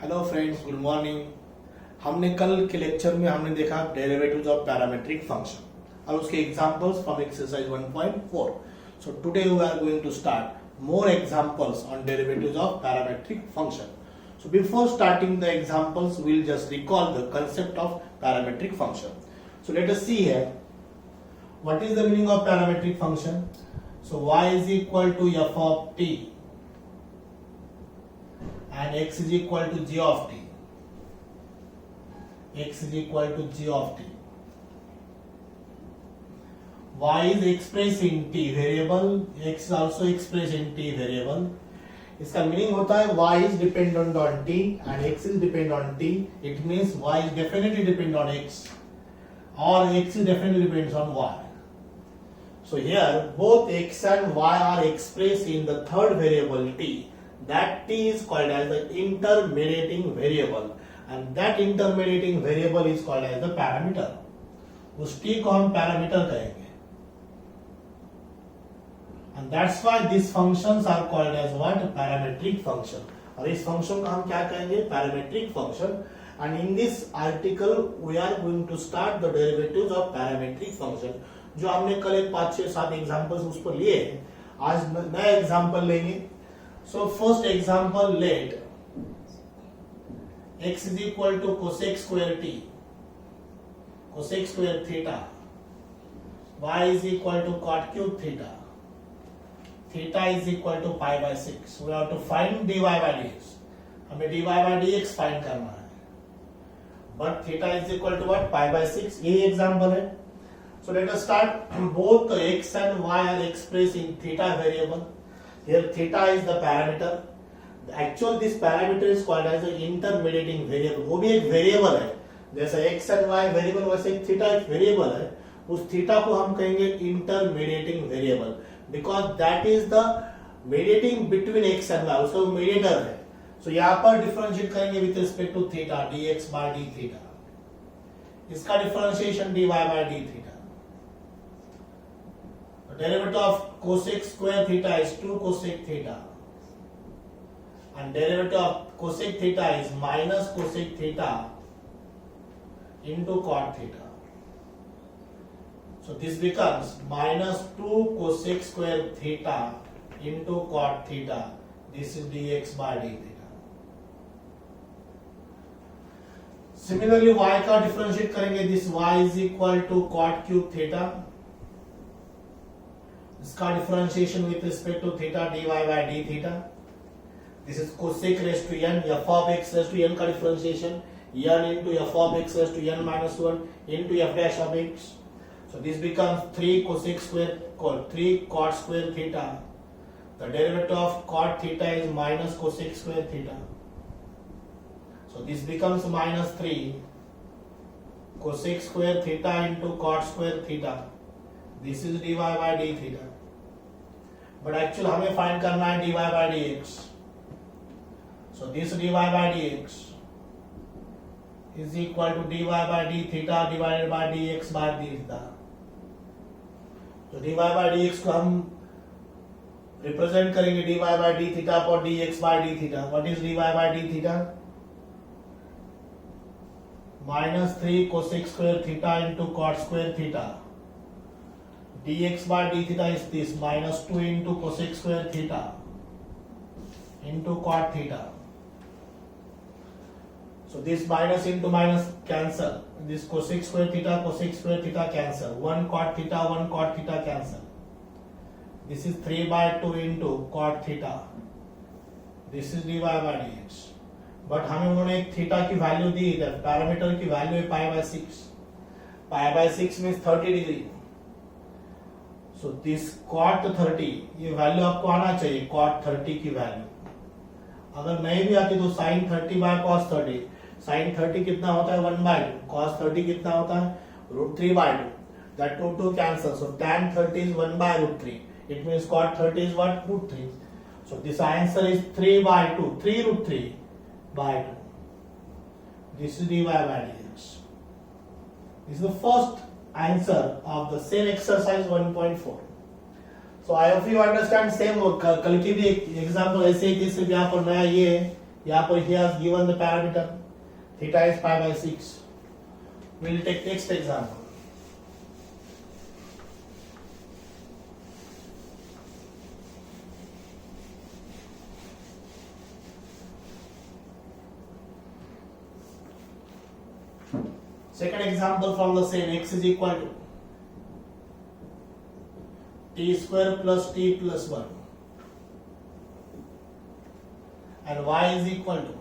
Hello friends, good morning. हमने कल के लेक्चर में हमने देखा डेरिवेटिव्स ऑफ पैरामेट्रिक फंक्शन और उसके examples from exercise 1.4। So today we are going to start more examples on derivatives of parametric function. So before starting the examples, we'll just recall the concept of parametric function. So let us see here. What is the meaning of parametric function? So y is equal to f of t and x is equal to g of t. X is equal to g of t. Y is expressed in t variable. X is also expressed in t variable. इसका meaning होता है y is dependent on t and x is dependent on t. It means y is definitely dependent on x or x is definitely depends on y. So here both x and y are expressed in the third variable t. That t is called as the intermediating variable and that intermediating variable is called as the parameter. उस t को हम parameter कहेंगे. And that's why these functions are called as what? Parametric function. और इस function को हम क्या कहेंगे? Parametric function. And in this article we are going to start the derivatives of parametric function. जो हमने कल एक 5, 6, 7 examples उस पर लिए हैं, आज नया example लेंगे. So first example, let x is equal to cosec square t, cosec square theta, y is equal to cot cube theta, theta is equal to pi by 6. We have to find dy by dx. हमें dy by dx find करना है. But theta is equal to what? Pi by 6. यही example है. So let us start. Both x and y are expressed in theta variable. Here theta is the parameter. Actually this parameter is called as an intermediating variable. वो भी एक variable है. जैसा x and y variable वैसे theta एक variable है. उस theta को हम कहेंगे intermediating variable. Because that is the mediating between x and y, उसका mediator है. So यहाँ पर differentiate करेंगे with respect to theta, dx by d theta. इसका differentiation dy by d theta. The derivative of cosec square theta is 2 cosec theta, and derivative of cosec theta is minus cosec theta into cot theta. So this becomes minus 2 cosec square theta into cot theta. This is dx by d theta. Similarly, y का differentiate करेंगे. This y is equal to cot cube theta. इसका differentiation with respect to theta dy by d theta. This is cosec raised to n, f of x raised to n का differentiation, n into f of x raised to n minus 1 into f dash of x. So this becomes 3 cosec square, 3 cot square theta. The derivative of cot theta is minus cosec square theta. So this becomes minus 3 cosec square theta into cot square theta. This is dy by d theta. But actually हमें find करना है dy by dx. So this dy by dx is equal to dy by d theta divided by dx by d theta. तो dy by dx को हम represent करेंगे dy by d theta for dx by d theta. What is dy by d theta? Minus 3 cosec square theta into cot square theta. dx by d theta is this, minus 2 into cosec square theta into cot theta. So this minus into minus cancel. This cosec square theta cancel. 1 cot theta cancel. This is 3 by 2 into cot theta. This is dy by dx. But हमें उन्होंने एक theta की value दी इधर, parameter की value है pi by 6. Pi by 6 means 30 degree. So this cot 30, ये value आपको आना चाहिए, cot 30 की वैल्यू. अगर नहीं भी आती तो sin 30 by cos 30. sin 30 कितना होता है 1 by 2. cos 30 कितना होता है √3 by 2. That 2 cancel. So tan 30 is 1 by √3. It means cot 30 is what? √3. So this answer is 3 by 2. 3 √3 by 2. This is dy by dx. This is the first answer of the same exercise 1.4. So I hope you understand same. कल की भी एक example ऐसे ही थी, सिर्फ यहाँ पर नया ये है यहाँ पर he has given the parameter theta is pi by 6. We'll take next example. Second example from the same, x is equal to t square plus t plus 1 and y is equal to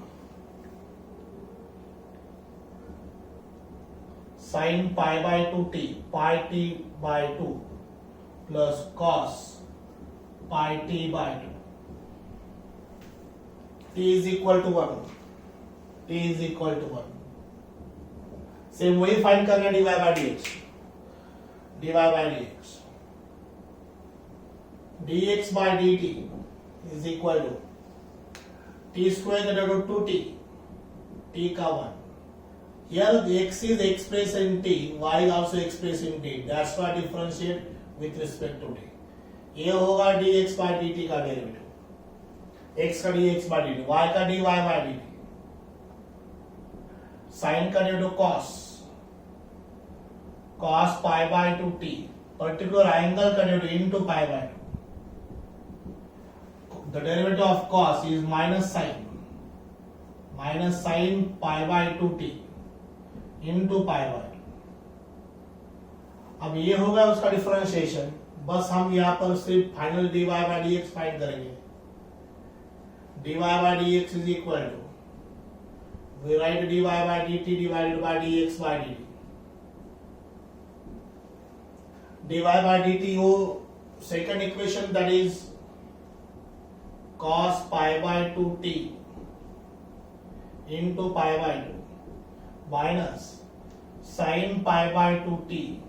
sin pi by 2t pi t by 2 plus cos pi t by 2. T is equal to 1. T is equal to 1. Same वही find करना dy by dx. dy by dx. dx by dt is equal to t square divided by 2t. t का 1. Here the x is expressed in t, y is also expressed in t. That's why differentiate with respect to t. ये होगा dx by dt का derivative. x का dx by dt, y का dy by dt. Sign का derivative cos pi by 2t, particular angle का derivative into pi by 2. The derivative of cos is minus sin pi by 2t into pi by 2. अब ये होगा उसका differentiation. बस हम यहाँ पर सिर्फ final dy by dx find करेंगे. dy by dx is equal to, we write dy by dt divided by dx by dt. dy by dt हो second equation, that is cos pi by 2t into pi by 2 minus sin pi by 2t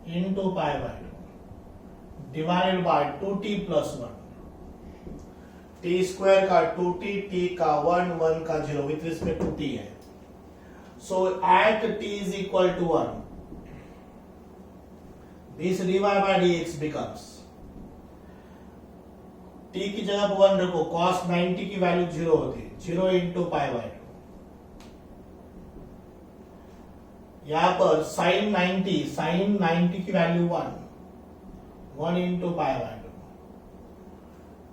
into pi by 2 divided by 2t plus 1. t square का 2t, t का 1, 1 का 0 with respect to t है. So at t is equal to 1, this dy by dx becomes, t की जगह पर 1 रखो, cos 90 की value 0 होती है, 0 into pi by 2. यहाँ पर sin 90 की value 1 into pi by 2.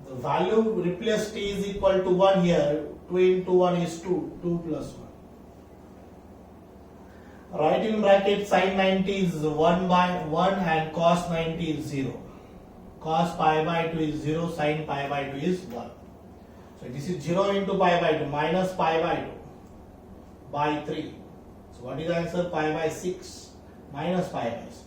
The value replace t is equal to 1 here, 2 into 1 is 2, 2 plus 1. Write in bracket sin 90 is 1 by 1 and cos 90 is 0. Cos pi by 2 is 0, sin pi by 2 is 1. So this is 0 into pi by 2 minus pi by 2 by 3. So what is the answer? Pi by 6 minus pi by 6.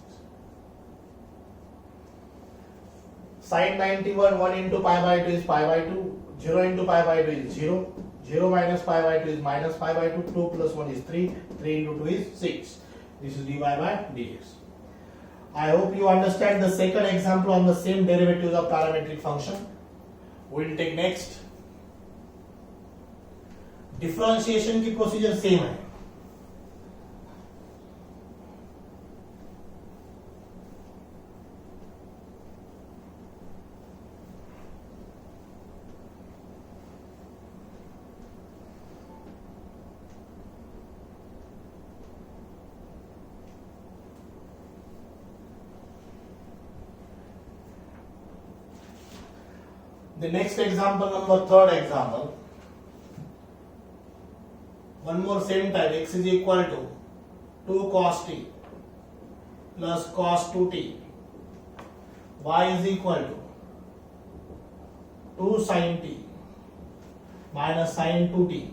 Sin 91, 1 into pi by 2 is pi by 2, 0 into pi by 2 is 0, 0 minus pi by 2 is minus pi by 2, 2 plus 1 is 3, 3 into 2 is 6. This is dy by dx. I hope you understand the second example on the same derivatives of parametric function. We will take next. Differentiation की procedure same है. The next example, number third example. One more same type, x is equal to 2 cos t plus cos 2t. Y is equal to 2 sin t minus sin 2t.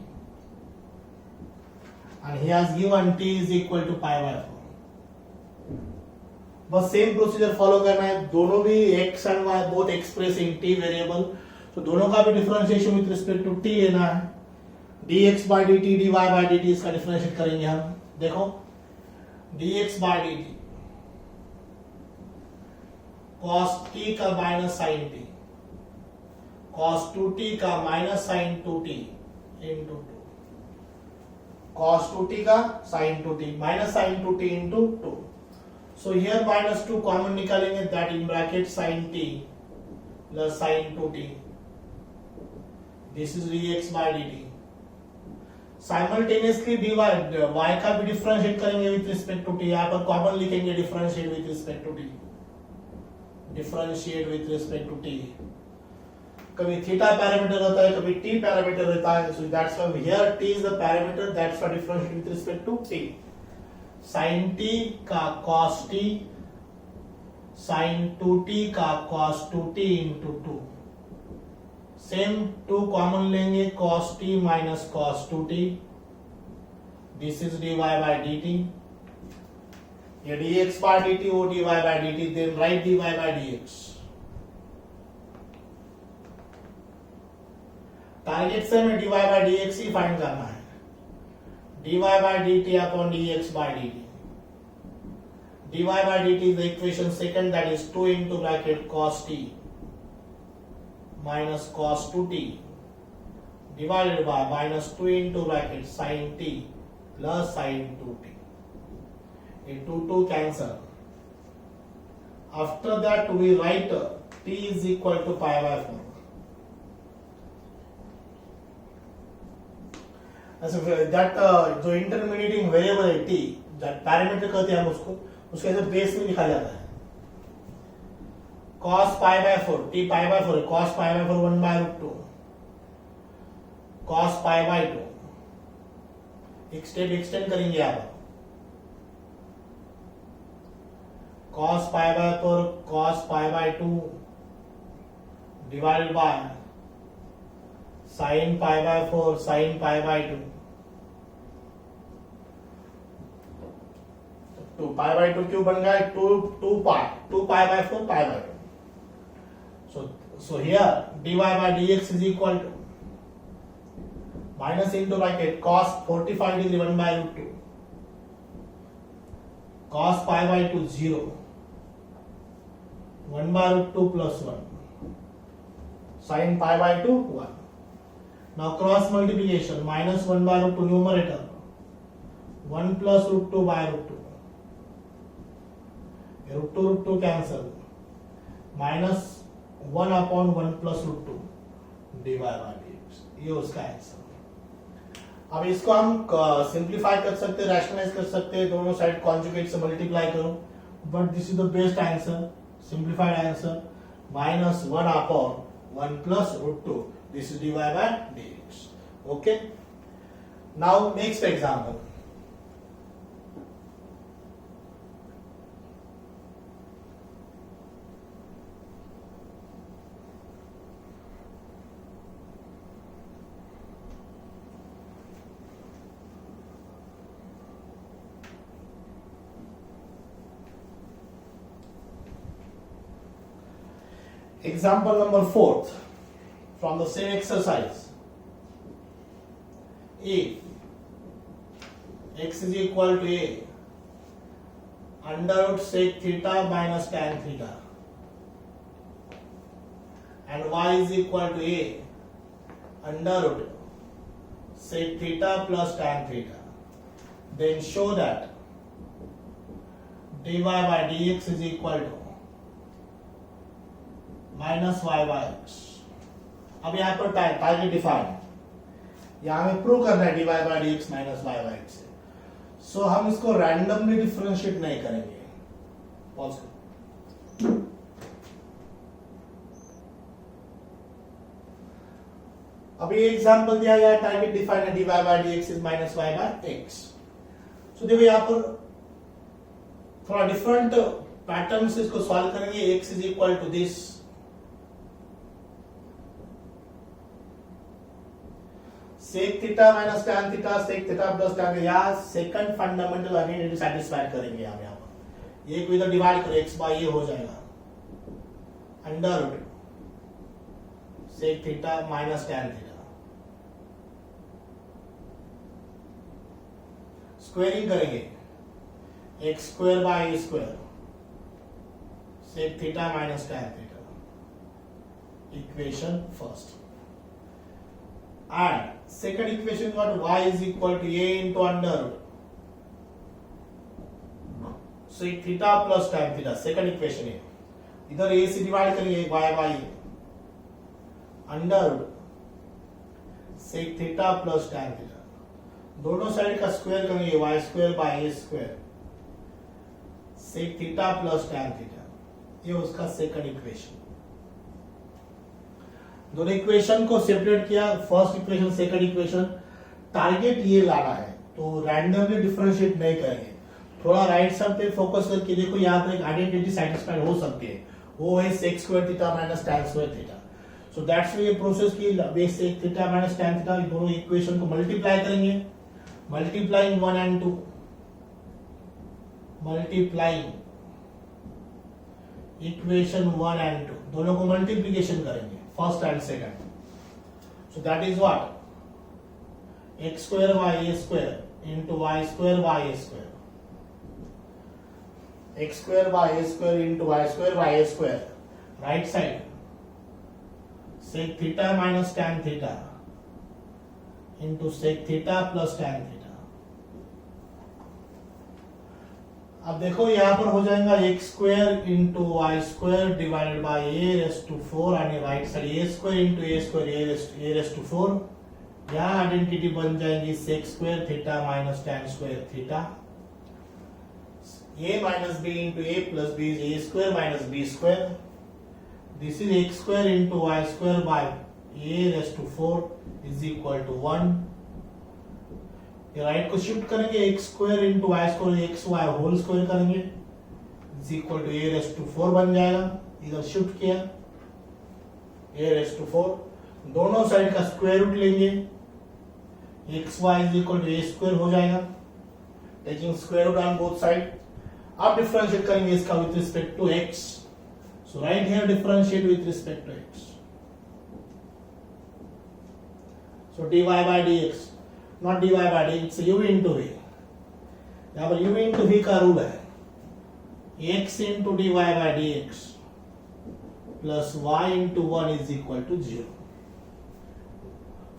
And he has given t is equal to pi by 4. बस same procedure follow करना है. दोनों भी x and y both express in t variable, तो दोनों का भी differentiation with respect to t लेना है. dx by dt, dy by dt इसका डिफरेंशिएट करेंगे हम. देखो dx by dt cos t का minus sin t, cos 2t का minus sin 2t into 2, cos 2t का sin 2t minus sin 2t into 2. So here minus 2 common निकालेंगे, that in bracket sin t plus sin 2t. This is dx by dt. Simultaneously dy y का भी differentiate करेंगे with respect to t. यहाँ पर common लिखेंगे differentiate with respect to t, differentiate with respect to t. कभी theta parameter होता है, कभी t पैरामीटर होता है. So that's why here t is the parameter, that's why differentiate with respect to t. sin t का cos t, sin 2t का cos 2t into 2. Same 2 common लेंगे, cos t minus cos 2t. This is dy by dt. ये dx by dt, वो dy by dt. Then write dy by dx. Target से हमें dy by dx he find करना है. dy by dt upon dx by dt. dy by dt is the equation second, that is 2 into bracket cos t minus cos 2t divided by minus 2 into bracket sin t plus sin 2t. ये 2 cancel. After that we write t is equal to pi by 4. that जो intermediating variable है t, that parameter कहते हैं हम उसको, उसके ऐसे base में लिखा जाता है. cos pi by 4, t pi by 4, cos pi by 4 1 by root 2, cos pi by 2. एक स्टेप एक्सटेंड करेंगे आप. cos pi by 4 cos pi by 2 divided by sin pi by 4 sin pi by 2. 2 pi by 2 क्यों बन गया? 2 pi by 4 pi by 2. So here dy by dx is equal to minus into bracket cos 45 degree 1 by root 2, cos pi by 2 0, 1 by root 2 plus 1, sin pi by 2 1. Now cross multiplication, minus 1 by root 2 numerator, 1 plus root 2 by root 2. root 2 cancel, minus 1 upon 1 plus root 2 dy by dx. ये उसका answer. अब इसको हम simplify कर सकते हैं, rationalise कर सकते हैं, दोनों साइड कॉन्जुगेट से मल्टीप्लाई करो. But this is the best answer, simplified answer. minus 1 upon 1 plus root 2. This is dy by dx. Okay. Now next example. Example number 4 from the same exercise. If x is equal to a under root sec theta minus tan theta and y is equal to a under root sec theta plus tan theta, then show that dy by dx is equal to minus y by x. अब यहाँ पर target define, यहाँ हमें prove करना है dy by dx minus y by x. So हम इसको randomly differentiate नहीं करेंगे. पॉज करो. अभी एग्जांपल दिया गया, टारगेट डिफाइन है dy by dx is minus y by x. So देखो यहाँ पर थोड़ा डिफरेंट पैटर्न से इसको सॉल्व करेंगे. x is equal to this, sec theta minus tan theta, sec theta plus tan theta. यहाँ सेकंड फंडामेंटल अनइक्वालिटी सैटिस्फाई करेंगे हम यहाँ पर. ये को इधर डिवाइड करो, x बाय ये हो जाएगा under root sec theta minus tan theta. Squaring करेंगे, x square by a square sec theta minus tan theta. Equation first. And second equation got y is equal to a into under root sec theta plus tan theta. second equation है, इधर a से divide करेंगे y by under root sec theta plus tan theta. दोनों side का square करेंगे y square by a square sec theta plus tan theta, ये उसका second equation. दोनों इक्वेशन को सेपरेट किया, first equation second equation. Target ये लाना है तो रैंडमली डिफरेंशिएट नहीं करेंगे, थोड़ा राइट साइड पे फोकस करके देखो, यहाँ पर एक आइडेंटिटी सेटिस्फाइड हो सकती है, वो है sec square theta minus tan square theta. So that's ये प्रोसेस की base sec theta minus tan theta, दोनों इक्वेशन को मल्टीप्लाई करेंगे, multiplying 1 and 2, multiplying equation 1 and 2, दोनों को मल्टीप्लीकेशन करेंगे first and second. So that is what x square by a square into y square by a square, x square by a square into y square by a square, right side sec theta minus tan theta into sec theta plus tan theta. अब देखो यहां पर हो जाएगा x square into y square divided by a raise to 4 और right side a square into a square a raise to 4। यहां identity बन जाएगी sec square theta minus tan square theta, a minus b into a plus b is a square minus b square. This is x square into y square by a raised to 4 is equal to 1. ये right को shift करेंगे, x square into y square x y whole square करेंगे is equal to a raised to 4 बन जाएगा, इधर shift किया a raised to 4, दोनों side का स्क्वायर रूट लेंगे, x y is equal to a square हो जाएगा, taking square root on both side. अब डिफरेंशिएट करेंगे इसका with respect to x, so right here differentiate with respect to x, so dy by dx, not dy by dx, u into v, यहाँ पर u into v का rule है x into dy by dx plus y into 1 is equal to 0.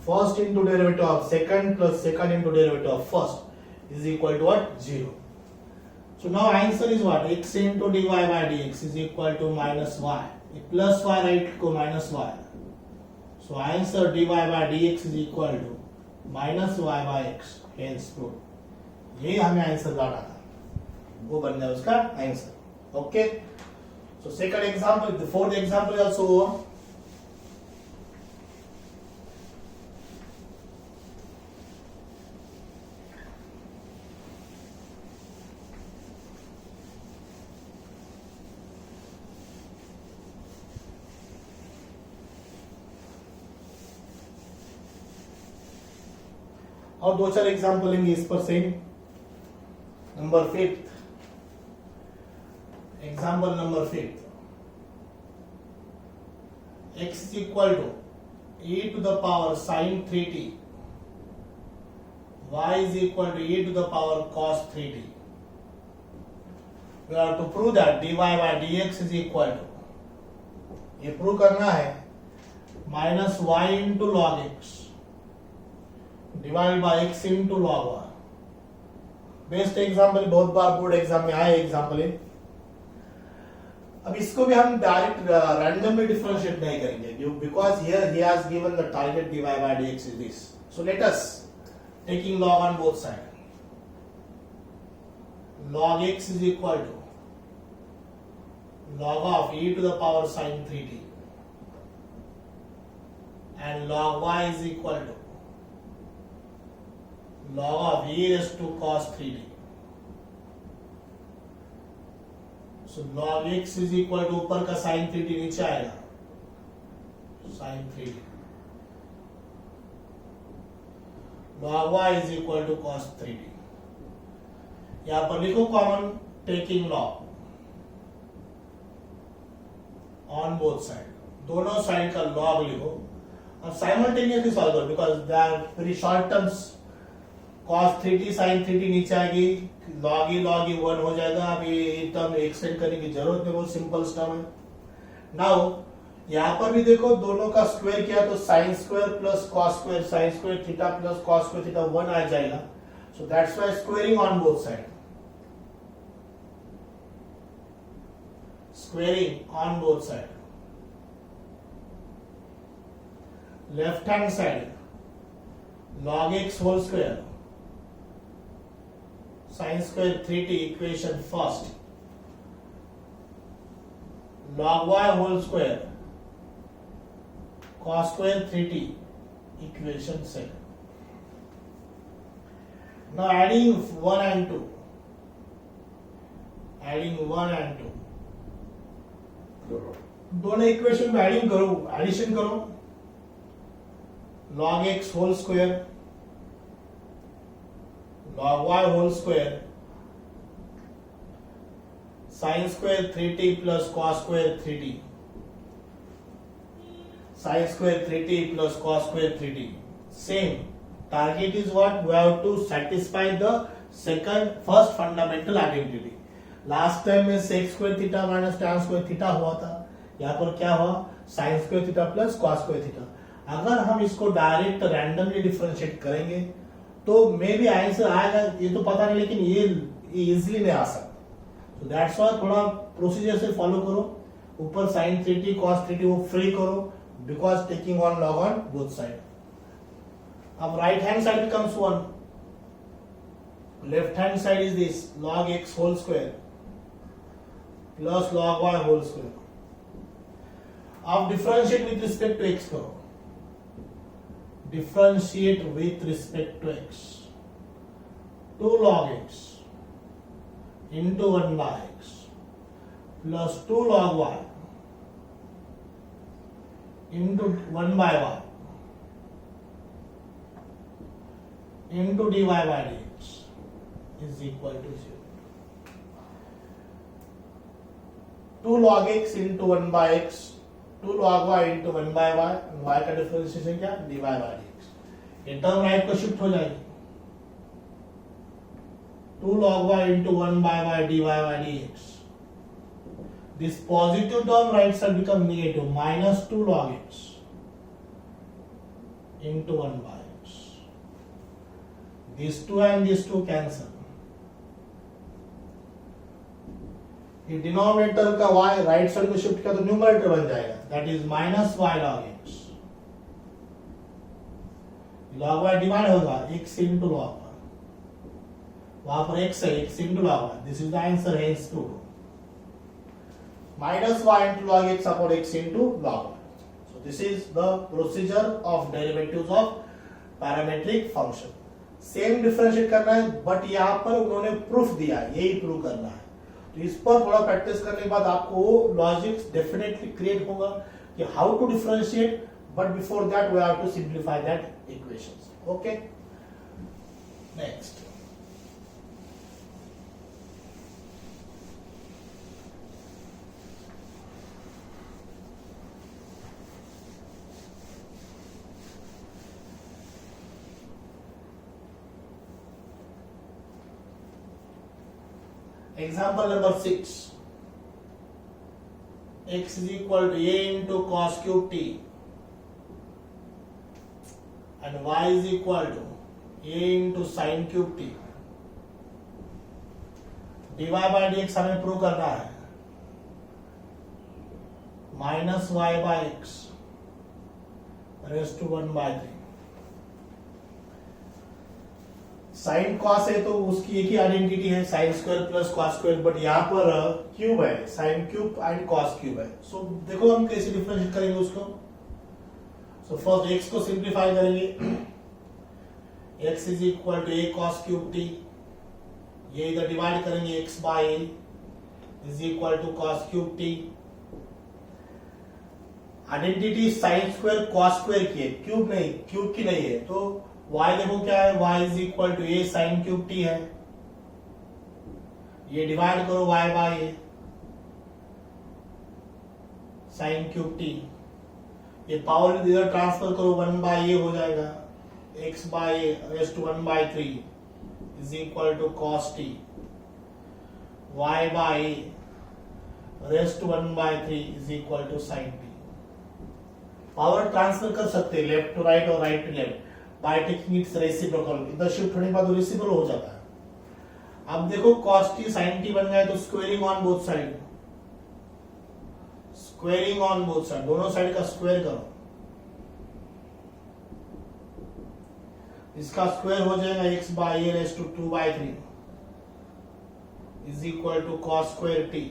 First into derivative of second plus second into derivative of first is equal to what? 0. So now answer is what? X into dy by dx is equal to minus y. Plus y right को minus y. So answer dy by dx is equal to minus y by x. Hence proved. ये हमें answer लाना था, वो बन गया उसका answer. Okay, so second example, the fourth example is also over. और दो चार एग्जाम्पल लेंगे इस पर same. Number 5, example number 5, x is equal to e to the power sin 3t, y is equal to e to the power cos 3t. We have to prove that dy by dx is equal to, ये prove करना है, minus y into log x divide by x into log y। Best example, बहुत बार board exam में आए example है। अब इसको भी हम डायरेक्ट रैंडमली डिफरेंशिएट नहीं करेंगे, because here he has given the target dy by dx is this. So let us taking log on both sides. Log x is equal to log of e to the power sin 3t and log y is equal to log of e raised to cos 3t. So log x is equal to ऊपर का sin 3t नीचे आएगा sin 3t, log y is equal to cos 3t। यहां पर लिखो common taking log on both side, दोनों side का log लिखो। अब साइमल्टेनियसली सॉल्व करो because they are very short terms. cos 3t sin 3t नीचे आएगी, log e 1 हो जाएगा। अब ये टर्म एक्सटेंड करने की जरूरत नहीं, बहुत सिंपल टर्म है। नाउ यहाँ पर भी देखो, दोनों का स्क्वायर किया तो sin square plus cos square sin square theta plus cos square theta 1 आ जाएगा। So that's why squaring on both side, squaring on both side. Left hand side log x whole square sin square 3t equation first, log y whole square cos square 3t equation second. Now adding 1 and 2, दोनों equation में adding करो, addition करो, log x whole square log y whole square sin square 3t plus cos square 3t, sin square 3t plus cos square 3t. Same target is what? We have to satisfy the first fundamental identity. Last time में sec square theta minus tan square theta हुआ था, यहाँ पर क्या हुआ? sin square theta plus cos square theta. अगर हम इसको डायरेक्ट रैंडमली डिफरेंशिएट करेंगे तो मे भी आंसर आएगा, ये तो पता नहीं, लेकिन ये इजीली नहीं आ सकता. तो दैट्स व्हाई थोड़ा प्रोसीजर से फॉलो करो. ऊपर sin 3t cos 3t वो फ्री करो, because taking on log on both side. अब right hand side becomes 1, left hand side is this log x whole square plus log y whole square. अब differentiate with respect to x करो, differentiate with respect to x. 2 log x into 1 by x plus 2 log y into 1 by y into dy by dx is equal to 0. 2 log x into 1 by x, 2 log y into 1 by y, y का differentiation क्या? dy by dx. ये term right को shift हो जाएगी. 2 log y into 1 by y dy by dx. This positive term right side become negative, minus 2 log x into 1 by x. These 2 and these 2 cancel. ये denominator का y right side को shift किया तो numerator बन जाएगा, that is minus y log x. log y divide होगा x into log y, वहां पर x है, x into log y. This is the answer, hence 2 minus y into log x upon x into log y. So this is the procedure of derivatives of parametric function. Same differentiate करना है, but यहाँ पर उन्होंने proof दिया है, यही prove करना है. तो इस पर थोड़ा प्रैक्टिस करने के बाद आपको लॉजिक्स डेफिनेटली क्रिएट होगा कि how to differentiate, but before that we have to simplify that equations. Okay, next. Example number 6. X is equal to a into cos cube t and y is equal to a into sin cube t. dy by dx हमें prove करना है, minus y by x raised to 1 by 3. Sine cos है तो उसकी एक ही identity है, sine square plus cos square, but यहाँ पर क्यूब है, sine cube and cos cube है. सो देखो हम कैसे डिफरेंशिएट करेंगे उसको. सो फर्स्ट एक्स को सिंप्लीफाई करेंगे, x is equal to a cos cube t, ये इधर डिवाइड करेंगे, x by a is equal to cos cube t. Identity sine square cos square की है, क्यूब नहीं, क्यूब की नहीं है. तो y देखो क्या है, y is equal to a sine cube t है, ये डिवाइड करो y by a sine cube t, ये पावर इधर ट्रांसफर करो, 1 बाय ए हो जाएगा, x by a raise to 1 by 3 is equal to cos t, y by a raise to 1 by 3 is equal to sine t. Power transfer कर सकते हैं left to right और right to left by taking it's reciprocal. इधर shift होने के बाद reciprocal हो जाता है. अब देखो cos t sin t बन गया तो squaring on both side, squaring on both side, दोनों साइड का स्क्वायर करो, इसका स्क्वायर हो जाएगा x by a raise to 2 by 3 is equal to cos square t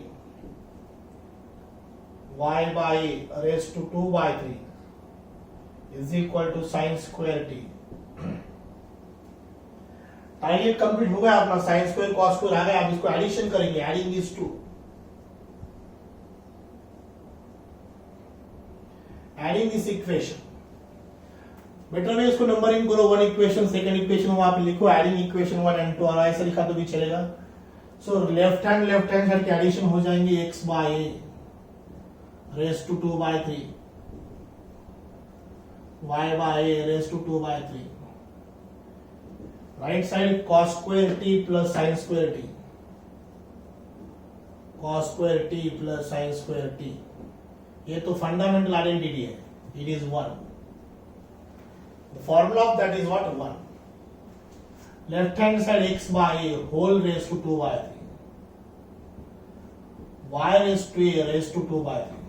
y by a raised to 2 by 3 is equal to sin square t. Target complete हो गया अपना, sin square cos square आ गया. अब इसको addition करेंगे, adding this two, adding this equation. Better में इसको नंबरिंग करो, वन इक्वेशन सेकंड इक्वेशन वहां पे लिखो, एडिंग इक्वेशन 1 and 2, और ऐसे लिखा तो भी चलेगा. सो लेफ्ट हैंड साइड की एडिशन हो जाएंगे x by a raise to 2 by 3 y by a raise to 2 by 3. Right side cos square t plus sin square t, cos square t plus sin square t. ये तो fundamental identity है. It is 1. The formula of that is what? 1. Left hand side x by a whole raised to 2 by 3. Y raised to a raised to 2 by 3.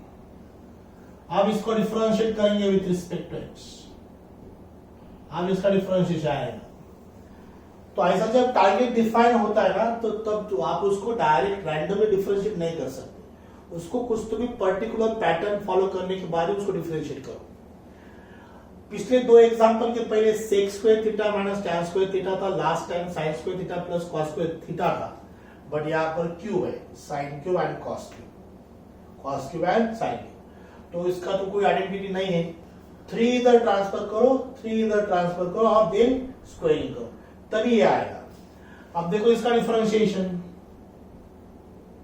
अब इसको differentiate करेंगे with respect to x. अब इसका differentiation आएगा. तो ऐसा जब target define होता है ना, तो तब तो आप उसको डायरेक्ट रैंडमली डिफरेंशिएट नहीं कर सकते. उसको कुछ तो भी पर्टिकुलर पैटर्न फॉलो करने के बाद ही उसको डिफरेंशिएट करो. पिछले दो एग्जांपल के पहले sec square theta minus tan square theta था, last time sin square theta plus cos square theta था. बट यहाँ पर क्यूब है, sin cube and cos cube and sin cube. तो इसका तो कोई आइडेंटिटी नहीं है. 3 इधर ट्रांसफर करो, 3 इधर ट्रांसफर करो और देन स्क्वायरिंग करो, तभी ये आएगा. अब देखो इसका differentiation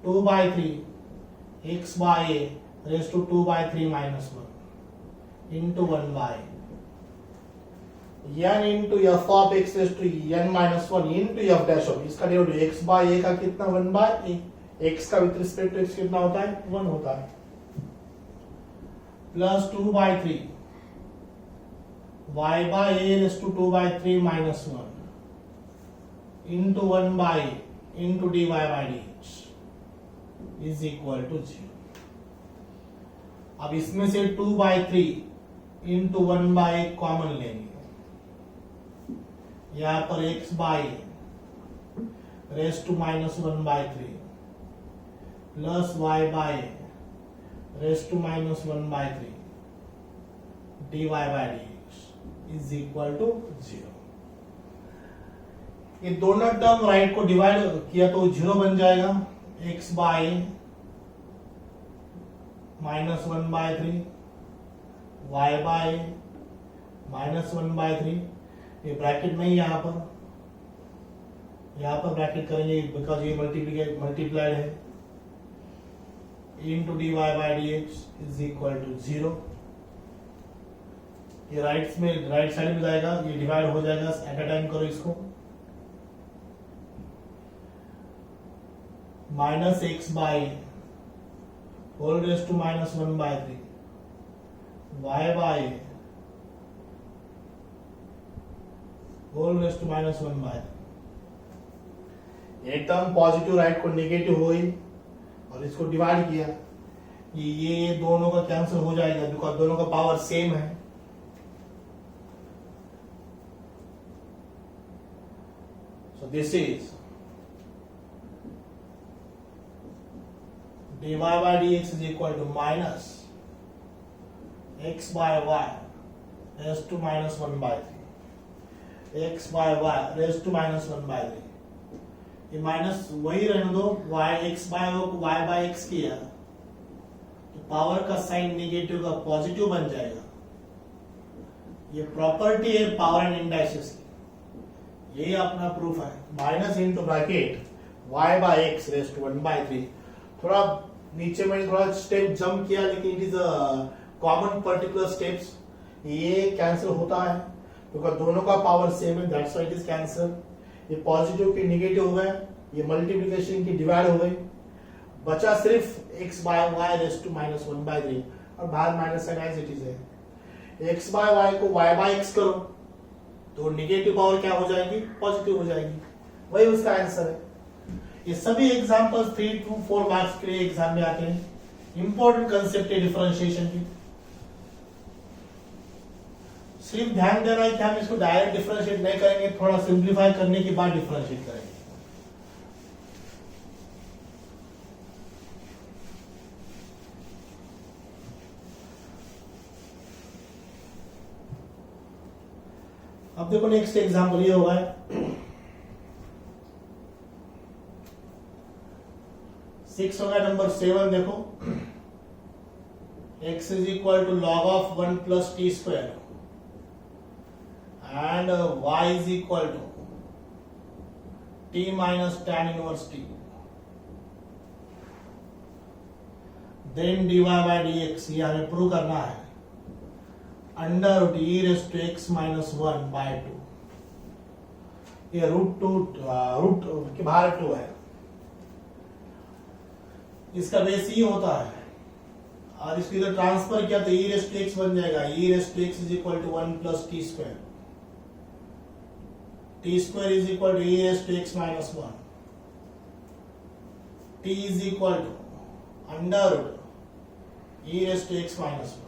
2 by 3 x by a raised to 2 by 3 minus 1 into 1 by n into f of x raised to n minus 1 into f dash of. इसका डेरिवेटिव x by a का कितना 1 by a, x का with respect to x कितना होता है 1 होता है, plus 2 by 3 y by a raised to 2 by 3 minus 1 into 1 by into dy by dx is equal to 0. अब इसमें से 2 by 3 into 1 by कॉमन लेंगे. यहां पर x by raise to minus 1 by 3 plus y by raise to minus 1 by 3 dy by dx is equal to 0. ये दोनों term right को divide किया तो 0 बन जाएगा. x bye minus 1 by 3 y bye minus 1 by 3. ये ब्रैकेट नहीं, यहाँ पर ब्रैकेट करेंगे बिकॉज ये मल्टीप्लाइड है. Into dy by dx is equal to 0. ये राइट साइड में जाएगा, ये डिवाइड हो जाएगा. एट अ टाइम करो इसको. Minus x by whole raise to minus 1 by 3 y by whole raise to minus 1 by 3. एक टर्म पॉजिटिव राइट को नेगेटिव हुई और इसको डिवाइड किया, ये दोनों का कैंसिल हो जाएगा बिकॉज दोनों का पावर सेम है. सो this is dy by dx is equal to minus x by y raised to minus 1 by 3 x by y raised to minus 1 by 3. ये माइनस वही रहने दो, y x by y by x किया तो power का sign negative का positive बन जाएगा. ये प्रॉपर्टी है पावर एंड इंडाइसिस की, ये अपना प्रूफ है. Minus into bracket y by x raised to 1 by 3. थोड़ा नीचे में थोड़ा स्टेप जंप किया लेकिन it is a common particular steps. ये कैंसिल होता है क्योंकि दोनों का पावर सेम है, that's why it is cancel. ये पॉजिटिव की नेगेटिव हो गए, ये मल्टीप्लिकेशन की डिवाइड हो गई, बचा सिर्फ x by y raise to minus 1 by 3 और बाहर minus sign as it is है. x बाय y को y बाय x करो तो नेगेटिव पावर क्या हो जाएगी, पॉजिटिव हो जाएगी. वही उसका आंसर है. ये सभी एग्जांपल्स 3 to 4 मार्क्स के लिए एग्जाम में आते हैं. इंपॉर्टेंट कंसेप्ट है डिफरेंशिएशन की. सिर्फ ध्यान देना है कि हम इसको डायरेक्ट डिफरेंशिएट नहीं करेंगे, थोड़ा सिंप्लीफाई करने के बाद डिफरेंशिएट करेंगे. अब देखो नेक्स्ट एग्जाम्पल ये होगा 6 होगा। नंबर 7 देखो, x is equal to log of 1 plus t square and y is equal to t minus tan inverse t. Then dy by dx ये हमें प्रूव करना है under root e raise to x minus 1 by 2। ये root के बाहर 2 है, इसका base ही होता है और इसको इधर ट्रांसफर किया तो e रेस टू x बन जाएगा। e raise to x is equal to 1 plus t square, t square is equal to e raise to x minus 1, t is equal to under root e raise to x minus 1।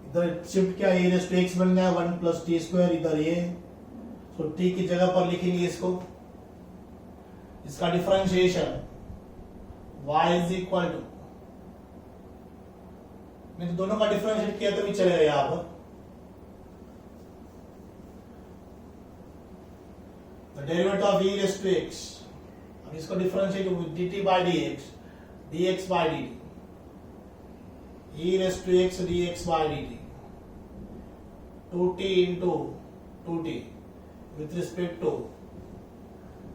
इधर shift किया e raise to x बन गया 1 plus t square, इधर ये तो t की जगह पर लिखेंगे इसको, इसका differentiation y is equal to, नहीं तो दोनों का डिफरेंशिएट किया तो भी चलेगा यहां पर। The derivative of e raise to x, अब इसको differentiate dt by dx, dx by dt, e raise to x dx by dt, 2t into 2t with respect to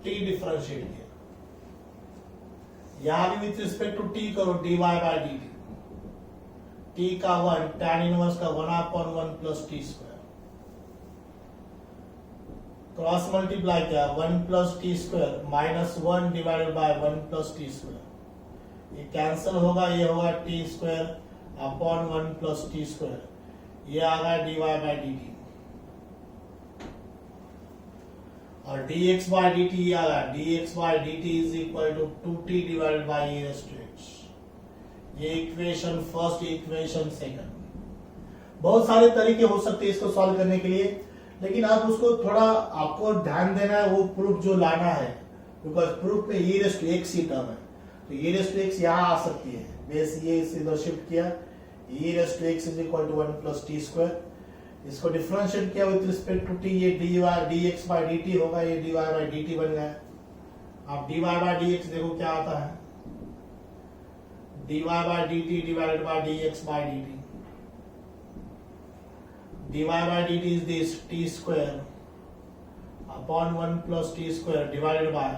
t differentiate किया, यहां भी with respect to t करो dy by dt, t का 1 tan inverse का 1/1 plus t square, cross multiply किया 1 plus t square minus 1 divided by 1 plus t square, ये cancel होगा, ये होगा t square upon 1 plus t square, ये आ गया dy बाय dt और dx बाय dt ये आ गया dx by dt is equal to 2t divided by e raise to x। ये इक्वेशन फर्स्ट, इक्वेशन सेकंड। बहुत सारे तरीके हो सकते हैं इसको सॉल्व करने के लिए, लेकिन आप उसको थोड़ा आपको ध्यान देना है वो प्रूफ जो लाना है, बिकॉज प्रूफ में e रेज़ टू x ही टर्म है, तो e रेज़ टू x यहाँ आ सकती है। बेस ये इधर शिफ्ट किया, e raise to x is equal to 1 plus t square, इसको डिफरेंशिएट किया विद रिस्पेक्ट टू t, ये dx बाय dt होगा, ये dy बाय dt बन गया। अब dy बाय dx देखो क्या आता है, dy by dt divided by dx by dt, dy by dt is this t square upon 1 plus t square divided by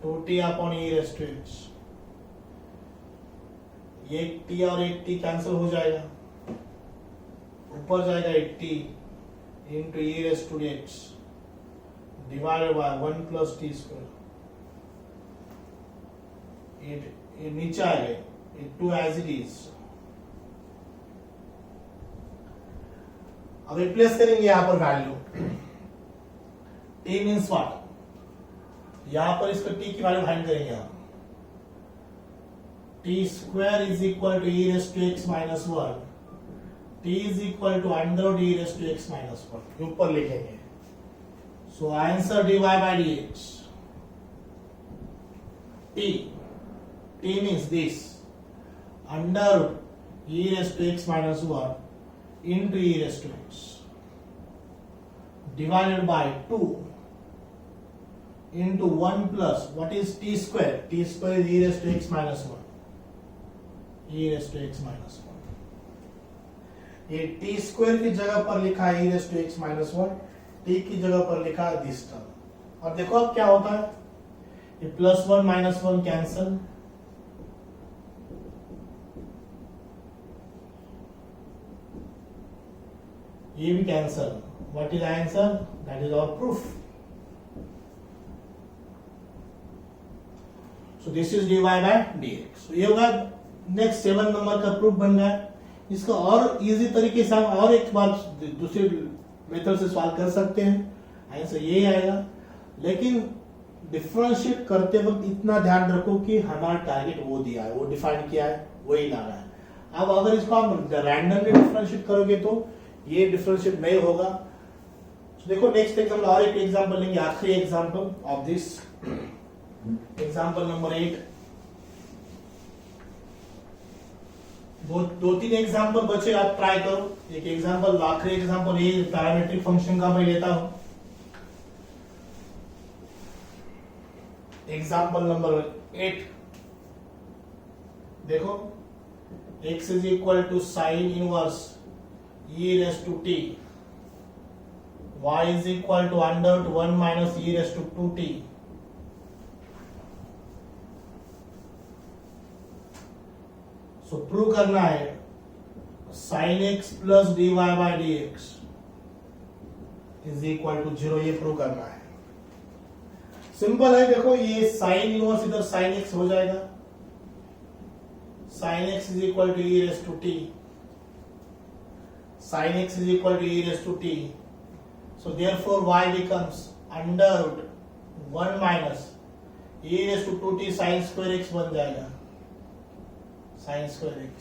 2t upon e raise to x। ये एक t और एक t cancel हो जाएगा, ऊपर जाएगा एक t into e raise to x divided by 1 plus t square, ये नीचे आएगा, ये 2 एज इट इज। अब रिप्लेस करेंगे यहां पर वैल्यू, t मींस व्हाट, यहां पर इसको t की वैल्यू फाइंड करेंगे हम, t square is equal to e raise to x minus 1, t is equal to under root e raise to x minus 1, ऊपर लिखेंगे। So answer dy by dx, t means this under root e raised to x minus 1 into e raised to x divided by 2 into 1 plus what is t square? T square is e raised to x minus 1, e raised to x minus 1। ये t square की जगह पर लिखा है e raised to x minus 1, t की जगह पर लिखा है this term। और देखो अब क्या होता है, ये प्लस 1 माइनस 1 कैंसल, ये भी cancel. What is answer? That is our proof. So this is dy by dx। ये होगा नेक्स्ट 7 नंबर का प्रूफ बन गया। इसका और इजी तरीके से हम और एक बार दूसरे मेथड से सॉल्व कर सकते हैं, आंसर यही आएगा। लेकिन डिफरेंशिएट करते वक्त इतना ध्यान रखो कि हमारा टारगेट वो दिया है, वो डिफाइन किया है, वही लाना है। अब अगर इसको आप रैंडमली डिफरेंशिएट करोगे तो ये डिफरेंशिएट नहीं होगा। तो देखो नेक्स्ट एग्जांपल, और एक एग्जांपल लेंगे, आखिरी example of this example number 8। दो तीन एग्जांपल बचे, आप ट्राई करो। एक एग्जांपल, आखिरी एग्जांपल ये पैरामीट्रिक फंक्शन का मैं लेता हूं। एग्जांपल नंबर 8 देखो, x is equal to sine inverse e raise to t, y is equal to under root 1 minus e raise to 2t, so prove करना है sine x plus dy by dx is equal to 0, ये prove करना है। Simple है, देखो ये sine inverse इधर sine x हो जाएगा, sine x is equal to e raise to t, sine x is equal to e raise to t, so therefore y becomes under root 1 minus e raise to 2t sine square x बन जाएगा, sine square x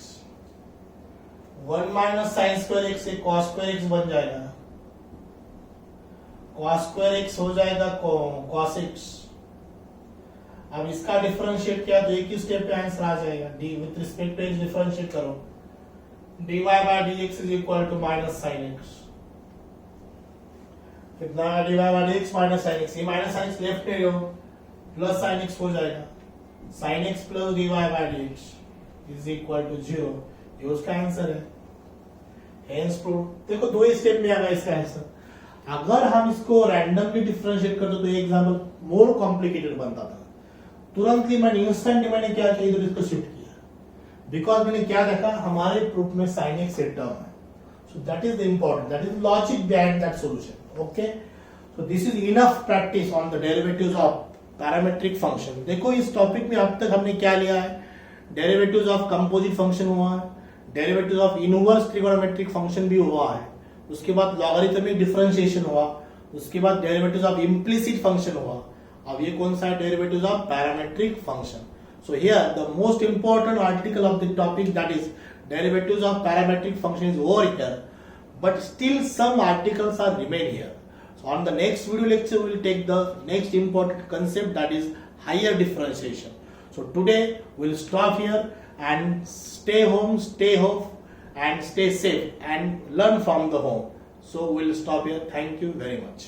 1 minus sine square x से cos square x बन जाएगा, cos square x हो जाएगा cos x। अब इसका differentiate किया तो एक ही स्टेप पे आंसर आ जाएगा, d with respect to x differentiate करो, dy by dx is equal to minus sine x, कितना dy by dx minus sine x, ये माइनस साइन x लेफ्ट में हो, प्लस साइन x हो जाएगा, sine x plus dy by dx is equal to 0, ये उसका answer है। Hence prove. देखो दो ही स्टेप में आ गया इसका आंसर। अगर हम इसको रैंडमली डिफरेंशिएट करते तो ये एग्जांपल मोर कॉम्प्लिकेटेड बनता था। तुरंत ही मैंने इंस्टेंट मैंने क्या किया, इधर इसको शिफ्ट किया, बिकॉज मैंने क्या देखा हमारे प्रूफ में साइन एक्स एक टर्म है, सो that is the important, that is logic behind that solution. Okay, so this is enough practice on the derivatives of parametric function. देखो इस टॉपिक में अब तक हमने क्या लिया है, डेरिवेटिव्स ऑफ कंपोजिट फंक्शन हुआ है, derivatives of inverse trigonometric function भी हुआ है, उसके बाद लॉगरिथमिक डिफरेंशिएशन हुआ, उसके बाद डेरिवेटिव्स ऑफ इम्प्लिसिट फंक्शन हुआ। अब ये कौन सा है, derivatives of parametric function. So here the most important article of the topic, that is derivatives of parametric function is over here, but still some articles are remain here. So on the next video lecture we will take the next important concept, that is higher differentiation. So today we will stop here and stay home, stay and stay safe and learn from the home. So we will stop here. Thank you very much.